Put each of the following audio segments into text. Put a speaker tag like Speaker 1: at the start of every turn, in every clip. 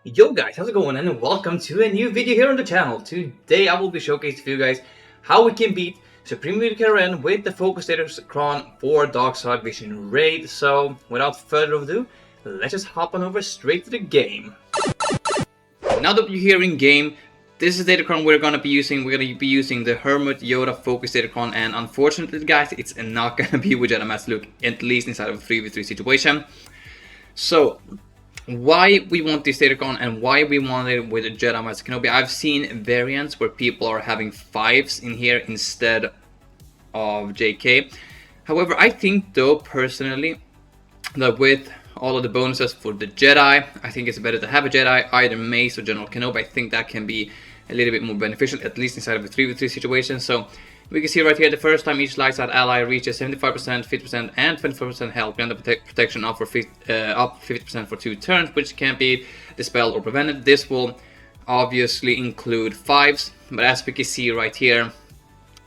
Speaker 1: Yo guys, how's it going and welcome to a new video here on the channel. Today I will be showcasing for you guys how we can beat Supreme Karen with the focus datacron for Dark Side Vision Rey. So without further ado, let's just hop on over straight to the game. Now that you're here in game, this is datacron we're gonna be using. We're gonna be using the Hermit Yoda focus datacron, and unfortunately guys, it's not gonna be with Jedi Master Luke, at least inside of a 3v3 situation. So why we want this datacron and why we want it with a Jedi Master Kenobi. I've seen variants where people are having 5s in here instead of JK. However, I think though personally that with all of the bonuses for the Jedi, I think it's better to have a Jedi, either Mace or General Kenobi. I think that can be a little bit more beneficial, at least inside of a 3v3 situation. So we can see right here, the first time each light side ally reaches 75%, 50% and 24% health, grant the protection up 50% for 2 turns, which can be dispelled or prevented. This will obviously include 5s, but as we can see right here,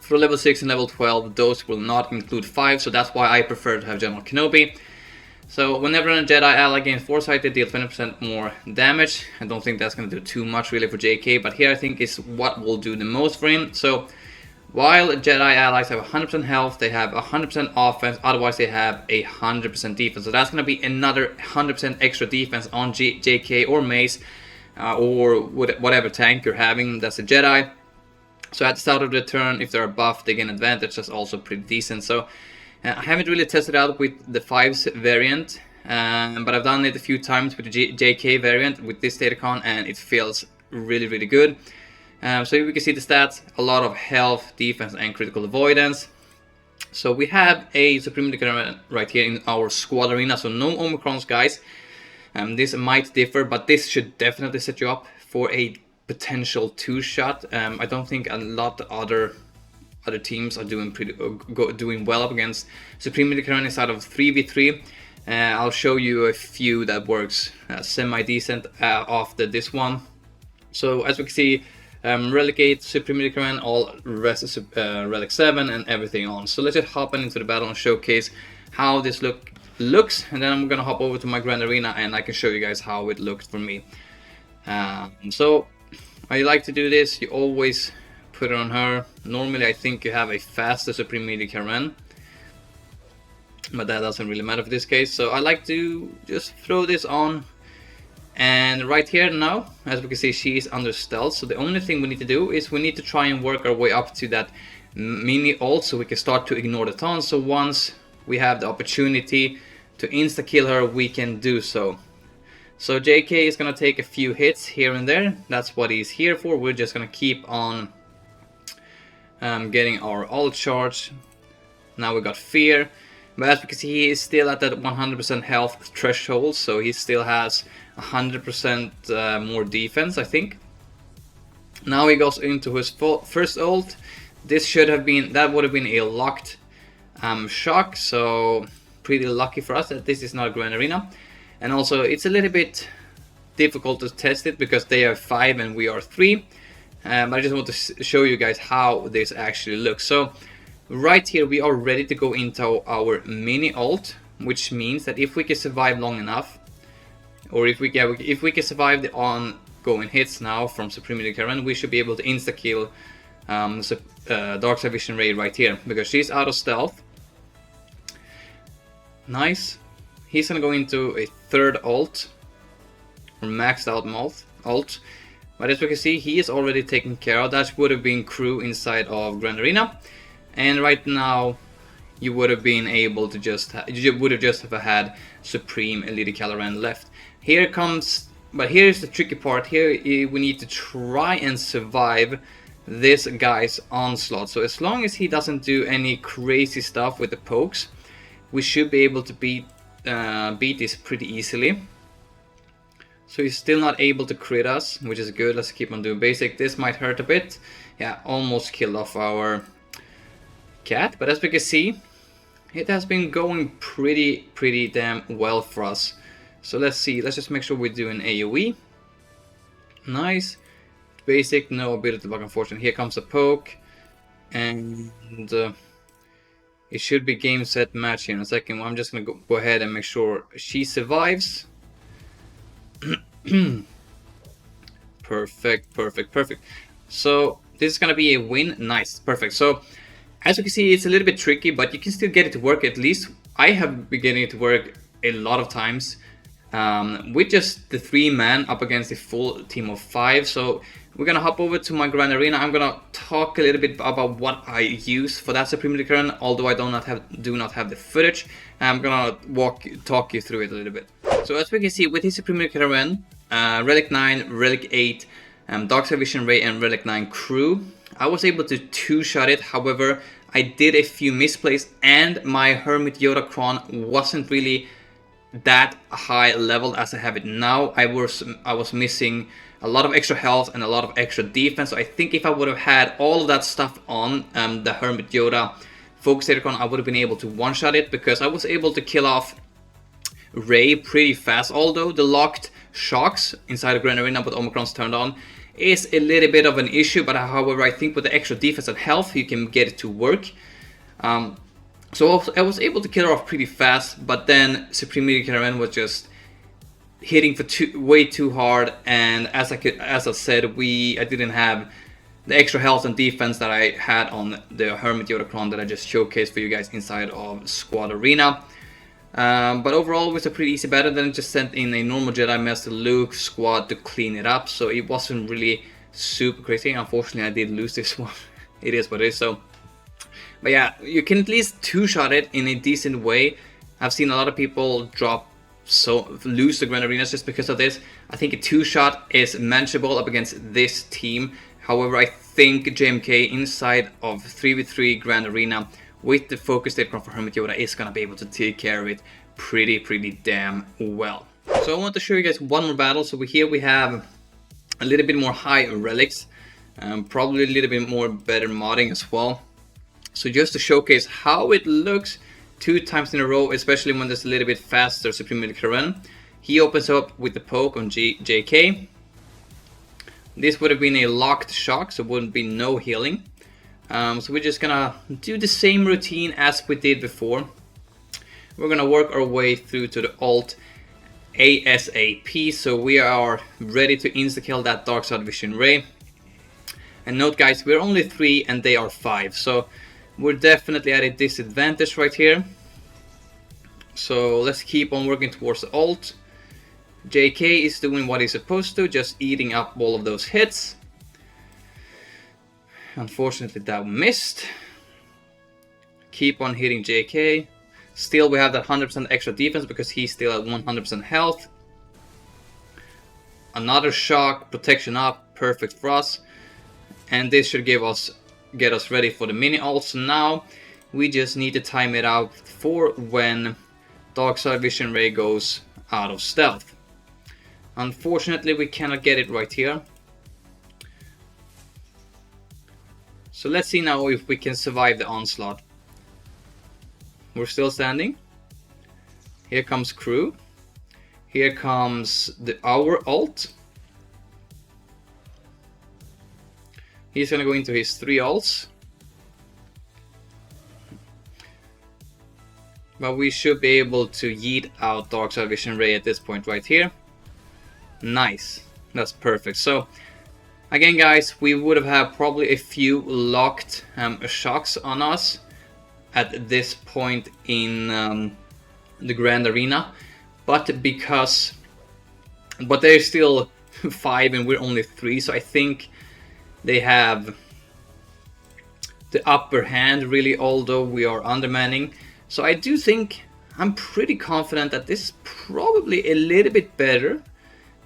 Speaker 1: for level 6 and level 12, those will not include 5, so that's why I prefer to have General Kenobi. So whenever a Jedi ally gains Foresight, they deal 20% more damage. I don't think that's going to do too much really for JK, but here I think is what will do the most for him. So while Jedi allies have 100% health, they have 100% offense, otherwise they have 100% defense. So that's going to be another 100% extra defense on JK or Mace, or whatever tank you're having that's a Jedi. So at the start of the turn, if they're buffed, they gain advantage. That's also pretty decent. So I haven't really tested out with the 5s variant, but I've done it a few times with the JK variant with this datacron, and it feels really good. So we can see the stats, a lot of health, defense and critical avoidance. So we have a Supreme Leader right here in our squad arena, so no Omicrons guys. This might differ, but this should definitely set you up for a potential 2-shot. I don't think a lot of other teams are doing well up against Supreme Leader inside of 3v3. I'll show you a few that works semi-decent after this one. So as we can see, Relegate, Supreme Leader, all rest is Relic 7 and everything on. So let's just hop into the battle and showcase how this looks, and then I'm gonna hop over to my Grand Arena and I can show you guys how it looked for me. So I like to do this, you always put it on her. Normally I think you have a faster Supreme Leader Karen, but that doesn't really matter for this case. So I like to just throw this on. And right here now, as we can see, she is under stealth. So the only thing we need to do is we need to try and work our way up to that mini ult so we can start to ignore the taunt. So once we have the opportunity to insta-kill her, we can do so. So JK is going to take a few hits here and there. That's what he's here for. We're just going to keep on getting our ult charge. Now we got Fear. But as we can see, he is still at that 100% health threshold, so he still has 100% more defense, I think. Now he goes into his first ult. This should have been, that would have been a locked shock, so pretty lucky for us that this is not a Grand Arena. And also, it's a little bit difficult to test it because they are 5 and we are 3. But I just want to show you guys how this actually looks. So right here we are ready to go into our mini ult, which means that if we can survive long enough, or if we can survive the ongoing hits now from Supreme Leader Karen, we should be able to insta-kill Dark Side Vision Rey right here, because she's out of stealth. Nice. He's gonna go into a third ult, or maxed out ult. But as we can see, he is already taken care of. That would have been crew inside of Grand Arena. And right now, you would have been able to just have had Supreme Leader Karen left. Here comes, but here's the tricky part. Here we need to try and survive this guy's onslaught. So as long as he doesn't do any crazy stuff with the pokes, we should be able to beat this pretty easily. So he's still not able to crit us, which is good. Let's keep on doing basic. This might hurt a bit. Yeah, almost killed off our cat, but as we can see, it has been going pretty damn well for us. So let's see, let's just make sure we do an AoE. Nice. Basic, no ability block, unfortunately. Here comes a poke, and it should be game set match here in a second. I'm just gonna go ahead and make sure she survives. Perfect, perfect, perfect. So this is gonna be a win. Nice, perfect. So as you can see, it's a little bit tricky, but you can still get it to work. At least I have been getting it to work a lot of times with just the 3-man up against a full team of 5. So we're gonna hop over to my Grand Arena. I'm gonna talk a little bit about what I use for that Supreme Leader Current, although I do not have the footage. I'm gonna talk you through it a little bit. So as we can see, with his Supreme Leader Current, Relic 9, Relic 8, Dark Side Vision Rey, and Relic 9 Crew, I was able to 2-shot it. However, I did a few misplays, and my Hermit Yoda Cron wasn't really that high leveled as I have it now. I was missing a lot of extra health and a lot of extra defense. So I think if I would have had all of that stuff on the Hermit Yoda Focus Datacron, I would have been able to 1-shot it, because I was able to kill off Rey pretty fast. Although the locked shocks inside of Grand Arena with Omicrons turned on is a little bit of an issue, but however, I think with the extra defense and health, you can get it to work. So I was able to kill her off pretty fast, but then Supreme Leader Caravan was just hitting for way too hard, and as I said, I didn't have the extra health and defense that I had on the Hermit Yoda Cron that I just showcased for you guys inside of Squad Arena. But overall, it was a pretty easy battle. Then just sent in a normal Jedi Master Luke squad to clean it up, so it wasn't really super crazy. Unfortunately, I did lose this one. It is what it is. So, but yeah, you can at least 2-shot it in a decent way. I've seen a lot of people lose the Grand Arenas just because of this. I think a 2-shot is manageable up against this team. However, I think JMK inside of 3v3 Grand Arena with the focus Datacron for Hermit Yoda is gonna be able to take care of it pretty damn well. So I want to show you guys one more battle. So here we have a little bit more high relics, probably a little bit more better modding as well. So just to showcase how it looks 2 times in a row, especially when there's a little bit faster Supreme Leader Karen. He opens up with the poke on JK. This would have been a locked shock, so wouldn't be no healing. So we're just gonna do the same routine as we did before. We're gonna work our way through to the ult ASAP, so we are ready to insta-kill that Dark Side Vision Rey. And note guys, we're only 3 and they are 5, so we're definitely at a disadvantage right here. So let's keep on working towards the ult. JK is doing what he's supposed to, just eating up all of those hits. Unfortunately that missed. Keep on hitting JK. Still we have that 100% extra defense because he's still at 100% health. Another shock, protection up, perfect for us. And this should get us ready for the mini ult. So now we just need to time it out for when Dark Side Vision Rey goes out of stealth. Unfortunately we cannot get it right here. So let's see now if we can survive the onslaught. We're still standing. Here comes Crew. Here comes our ult. He's gonna go into his 3 ults. But we should be able to yeet out Dark Side Vision Rey at this point right here. Nice. That's perfect. So again guys, we would have had probably a few locked shocks on us at this point in the Grand Arena, but they're still 5 and we're only 3, so I think they have the upper hand really, although we are undermanning. So I do think, I'm pretty confident that this is probably a little bit better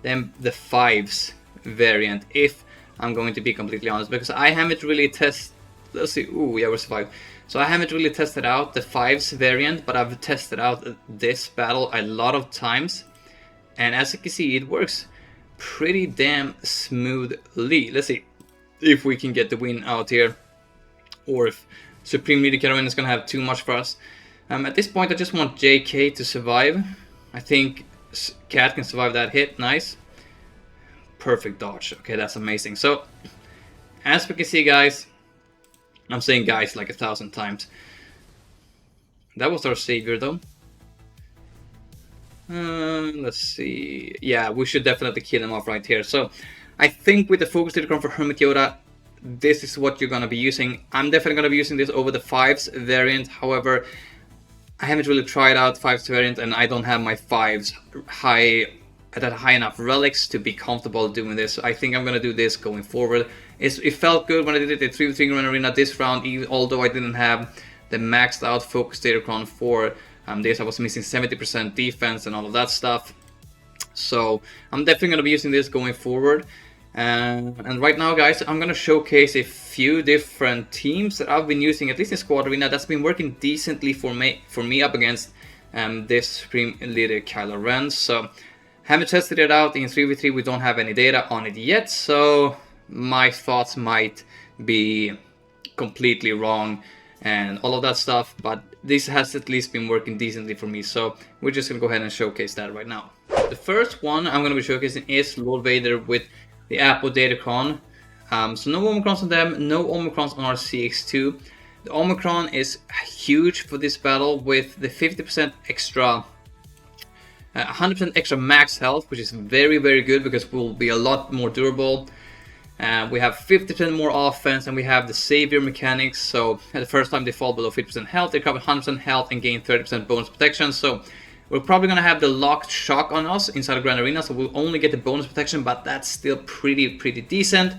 Speaker 1: than the 5's variant, if I'm going to be completely honest, because I haven't really tested. Let's see. Ooh, yeah, we're survived. So I haven't really tested out the 5's variant, but I've tested out this battle a lot of times, and as you can see, it works pretty damn smoothly. Let's see if we can get the win out here, or if Supreme Leader Caravan is gonna have too much for us. At this point, I just want JK to survive. I think Cat can survive that hit. Nice. Perfect dodge. Okay, that's amazing. So, as we can see, guys, I'm saying guys like 1,000 times. That was our savior, though. Let's see. Yeah, we should definitely kill him off right here. So, I think with the focus datacron for Hermit Yoda, this is what you're gonna be using. I'm definitely gonna be using this over the 5s variant. However, I haven't really tried out 5s variant, and I don't have my 5s high enough relics to be comfortable doing this. So I think I'm gonna do this going forward. It felt good when I did it in 3v3 Grand Arena this round, although I didn't have the maxed out focus datacron for this. I was missing 70% defense and all of that stuff. So I'm definitely gonna be using this going forward. And right now, guys, I'm gonna showcase a few different teams that I've been using, at least in Squad Arena, that's been working decently for me up against this Supreme Leader Kylo Ren. So haven't tested it out in 3v3. We don't have any data on it yet, so my thoughts might be completely wrong and all of that stuff. But this has at least been working decently for me, so we're just gonna go ahead and showcase that right now. The first one I'm gonna be showcasing is Lord Vader with the Appo datacron. So no Omicrons on them, no Omicrons on our CX2. The Omicron is huge for this battle with the 50% extra, 100% extra max health, which is very, very good because we'll be a lot more durable. We have 50% more offense, and we have the Savior mechanics. So at the first time they fall below 50% health, they cover 100% health and gain 30% bonus protection. So we're probably gonna have the locked shock on us inside of Grand Arena, so we'll only get the bonus protection, but that's still pretty decent.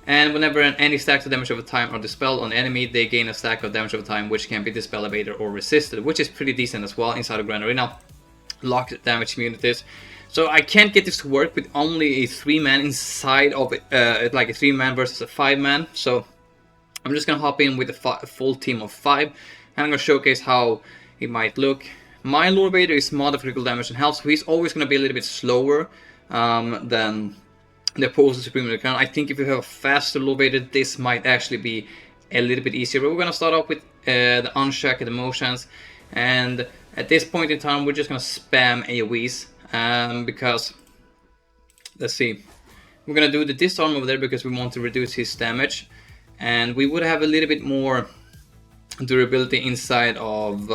Speaker 1: And whenever any stacks of damage over time are dispelled on the enemy, they gain a stack of damage over time, which can be dispelled, evaded, or resisted, which is pretty decent as well inside of Grand Arena. Locked damage immunities. So I can't get this to work with only a 3-man inside of it, like a 3-man versus a 5-man. So I'm just gonna hop in with a full team of 5, and I'm gonna showcase how it might look. My Lord Vader is mod of critical damage and health, so he's always going to be a little bit slower than the opposing Supreme Leader. I think if you have a faster Lord Vader, this might actually be a little bit easier. But we're going to start off with the unshackled emotions, and at this point in time, we're just going to spam AoEs because, let's see, we're going to do the disarm over there because we want to reduce his damage, and we would have a little bit more durability inside of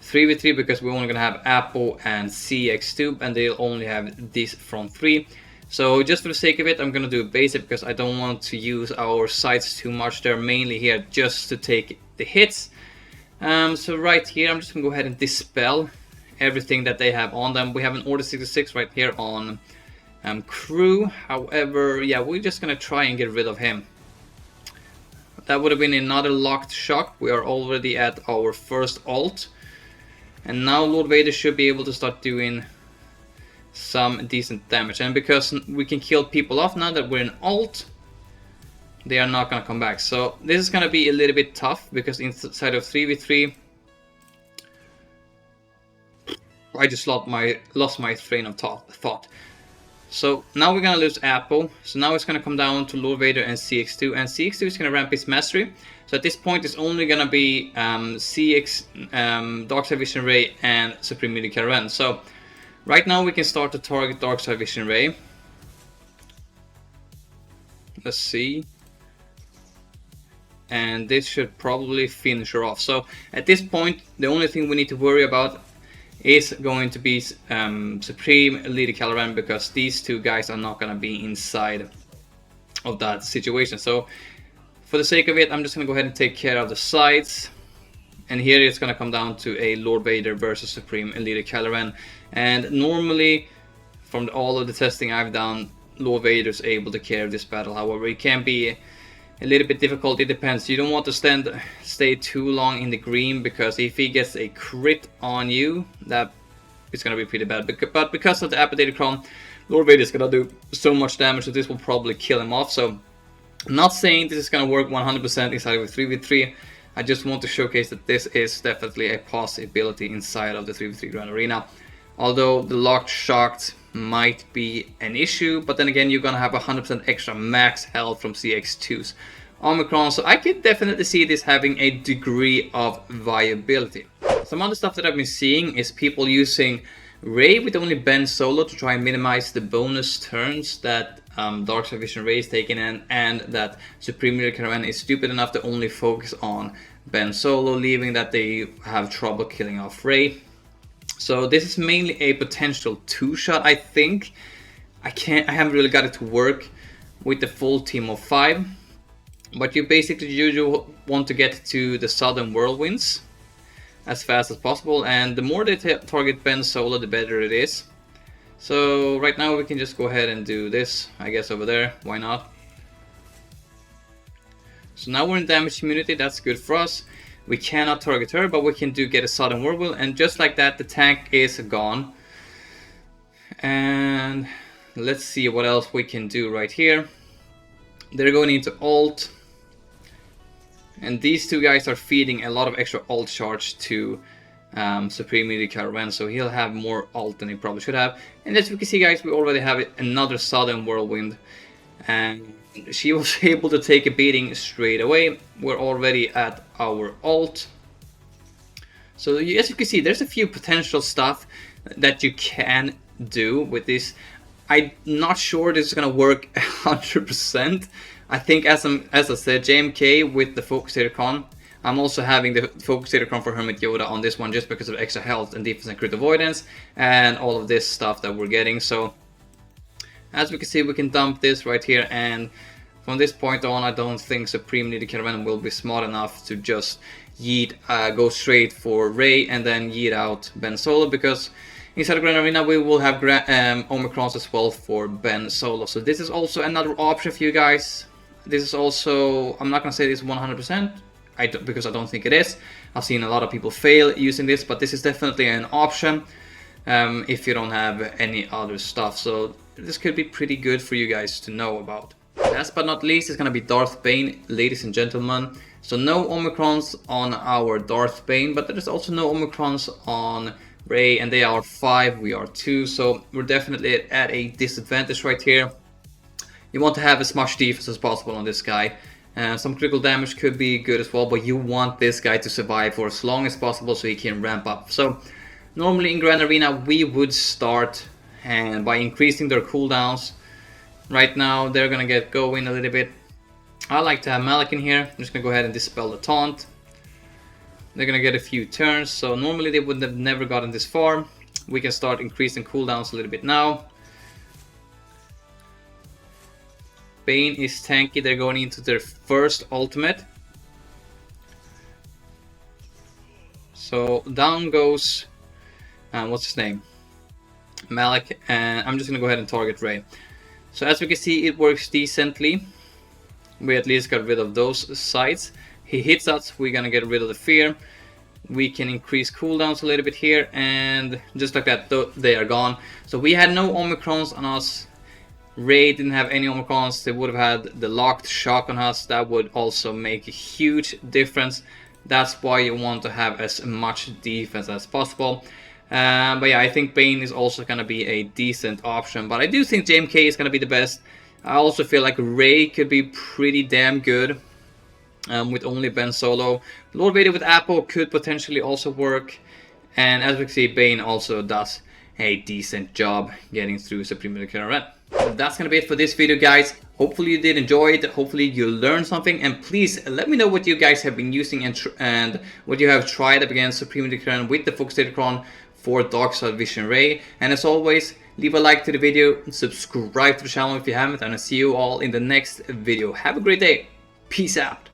Speaker 1: 3v3 because we're only going to have Appo and CX2, and they'll only have this from 3. So just for the sake of it, I'm going to do basic because I don't want to use our sights too much. They're mainly here just to take the hits. So right here, I'm just going to go ahead and dispel everything that they have on them. We have an Order 66 right here on crew. However, yeah, we're just going to try and get rid of him. That would have been another locked shock. We are already at our first ult. And now Lord Vader should be able to start doing some decent damage. And because we can kill people off now that we're in ult, they are not going to come back. So this is going to be a little bit tough because inside of 3v3, I just lost my train of thought. So now we're going to lose Appo. So now it's going to come down to Lord Vader and CX2. And CX2 is going to ramp his mastery. So at this point it's only going to be Dark Side Vision Rey and Supreme Leader Kylo Ren. So right now we can start to target Dark Side Vision Rey. Let's see. And this should probably finish her off. So at this point the only thing we need to worry about is going to be Supreme Leader Kylo Ren, because these two guys are not going to be inside of that situation. So for the sake of it, I'm just going to go ahead and take care of the sides. And here it's going to come down to a Lord Vader versus Supreme Leader Kylo Ren. And normally, from all of the testing I've done, Lord Vader is able to carry this battle. However, it can be a little bit difficult. It depends. You don't want to stay too long in the green, because if he gets a crit on you, that is going to be pretty bad. But because of the Appo datacron, Lord Vader is going to do so much damage that this will probably kill him off. So I'm not saying this is going to work 100% inside of a 3v3. I just want to showcase that this is definitely a possibility inside of the 3v3 Grand Arena. Although the locked shocks might be an issue, but then again, you're gonna have 100% extra max health from CX2's Omicron, so I could definitely see this having a degree of viability. Some other stuff that I've been seeing is people using Rey with only Ben Solo to try and minimize the bonus turns that Dark Side Vision Rey is taking in, and that Supreme Leader Kylo Ren is stupid enough to only focus on Ben Solo, leaving that they have trouble killing off Rey. So this is mainly a potential 2-shot, I think. I haven't really got it to work with the full team of 5. But you basically usually want to get to the southern whirlwinds as fast as possible, and the more they target Ben Solo, the better it is. So right now we can just go ahead and do this, I guess, over there. Why not? So now we're in damage immunity. That's good for us. We cannot target her, but we can get a southern whirlwind, and just like that, the tank is gone. And let's see what else we can do right here. They're going into ult, and these two guys are feeding a lot of extra ult charge to Supreme Leader Caravan, so he'll have more ult than he probably should have. And as you can see, guys, we already have another southern whirlwind, and she was able to take a beating straight away. We're already at our ult. So as you can see, there's a few potential stuff that you can do with this. I'm not sure this is gonna work 100%. I think as I said, JMK with the Focus Datacron. I'm also having the Focus Datacron for Hermit Yoda on this one just because of extra health and defense and crit avoidance and all of this stuff that we're getting. So as we can see, we can dump this right here, and from this point on, I don't think Supreme Leader Caravan will be smart enough to just go straight for Rey and then yeet out Ben Solo, because inside of Grand Arena we will have Omicrons as well for Ben Solo. So this is also another option for you guys. This is also, I'm not gonna say this 100%, because I don't think it is. I've seen a lot of people fail using this, but this is definitely an option if you don't have any other stuff. So this could be pretty good for you guys to know about. Last but not least is gonna be Darth Bane, ladies and gentlemen. So no Omicrons on our Darth Bane, but there's also no Omicrons on Rey, and they are 5, we are 2, so we're definitely at a disadvantage right here. You want to have as much defense as possible on this guy. Some critical damage could be good as well, but you want this guy to survive for as long as possible so he can ramp up. So normally in Grand Arena we would start by increasing their cooldowns. Right now they're gonna get going a little bit. I like to have Malik in here. I'm just gonna go ahead and dispel the taunt. They're gonna get a few turns, so normally they would have never gotten this far. We can start increasing cooldowns a little bit now. Bane is tanky. They're going into their first ultimate. So down goes, what's his name? Malik, and I'm just gonna go ahead and target Rey. So as we can see, it works decently. We at least got rid of those sides. He hits us, we're gonna get rid of the fear. We can increase cooldowns a little bit here, and just like that, they are gone. So we had no Omicrons on us. Rey didn't have any Omicrons. They would have had the locked shock on us. That would also make a huge difference. That's why you want to have as much defense as possible. But yeah, I think Bane is also going to be a decent option. But I do think JMK is going to be the best. I also feel like Rey could be pretty damn good with only Ben Solo. Lord Vader with Appo could potentially also work. And as we can see, Bane also does a decent job getting through Supreme Leader Caravan. That's gonna be it for this video, guys. Hopefully you did enjoy it. Hopefully you learned something, and please let me know what you guys have been using and what you have tried up against Supreme Leader Caravan with the Focus Datacron for Dark Side Vision Rey. And as always, leave a like to the video, subscribe to the channel if you haven't, and I'll see you all in the next video. Have a great day. Peace out.